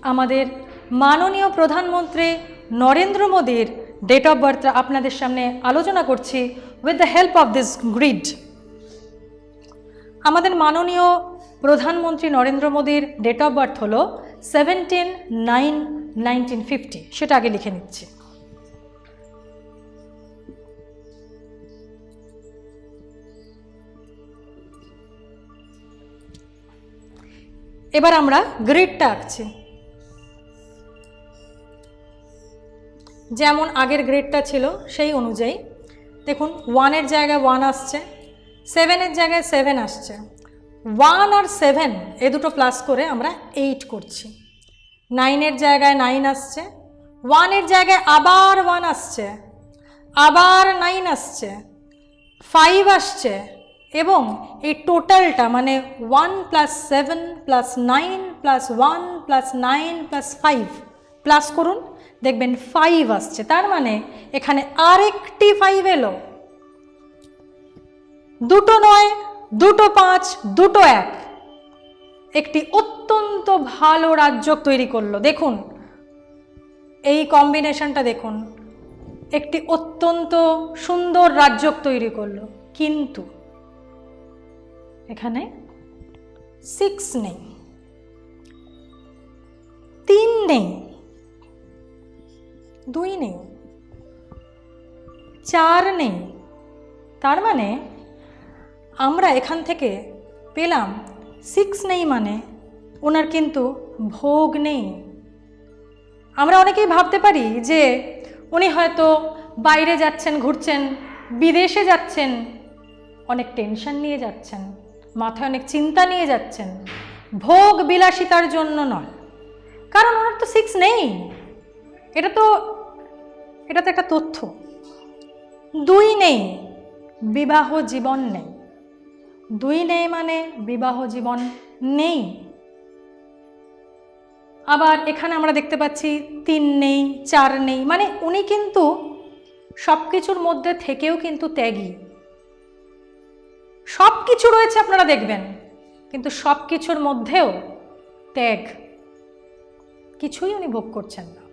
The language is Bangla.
আমাদের মাননীয় প্রধানমন্ত্রী নরেন্দ্র মোদীর ডেট অফ বার্থ আপনাদের সামনে আলোচনা করছি with the help of this grid. আমাদের মাননীয় প্রধানমন্ত্রী নরেন্দ্র মোদীর ডেট অফ বার্থ হলো 17/9/1950, সেটা আগে লিখে নিচ্ছি। এবার আমরা গ্রিডটা আঁকছি। যেমন আগের গ্রিডটা ছিল সেই অনুযায়ী দেখুন, 1-এর জায়গায় 1 আসছে, 7-এর জায়গায় 7 আসছে। 1 আর 7 এ দুটো প্লাস করে আমরা 8 করছি। 9-এর জায়গায় 9 আসছে, 1-এর জায়গায় আবার 1 আসছে, আবার 9 আসছে, 5 আসছে, এবং এই টোটালটা মানে 1 + 7 + 9 + 1 + 9 + 5 প্লাস করুন, দেখবেন 5 আসছে। তার মানে এখানে আরেকটি 5 এলো। দুটো নয়, দুটো 5, দুটো 1, একটি অত্যন্ত ভালো রাজ্যক তৈরি করলো। দেখুন এই কম্বিনেশনটা দেখুন, একটি অত্যন্ত সুন্দর রাজ্যক তৈরি করলো। কিন্তু এখানে 6 নেই, 3 নেই, 2 নেই, 4 নেই। তার মানে আমরা এখান থেকে পেলাম 6 নেই মানে ওনার কিন্তু ভোগ নেই। আমরা অনেকেই ভাবতে পারি যে উনি হয়তো বাইরে যাচ্ছেন, ঘুরছেন, বিদেশে যাচ্ছেন, অনেক টেনশন নিয়ে যাচ্ছেন, মাথায় অনেক চিন্তা নিয়ে যাচ্ছেন, ভোগ বিলাসিতার জন্য নয়, কারণ ওনার তো 6 নেই। এটা তো একটা তথ্য। 2 নেই, বিবাহ জীবন নেই। 2 নেই মানে বিবাহ জীবন নেই। আবার এখানে আমরা দেখতে পাচ্ছি 3 নেই, 4 নেই, মানে উনি কিন্তু সব কিছুর মধ্যে থেকেও কিন্তু ত্যাগী। সব কিছু রয়েছে আপনারা দেখবেন, কিন্তু সব কিছুর মধ্যেও ত্যাগ, কিছুই উনি ভোগ করছেন না।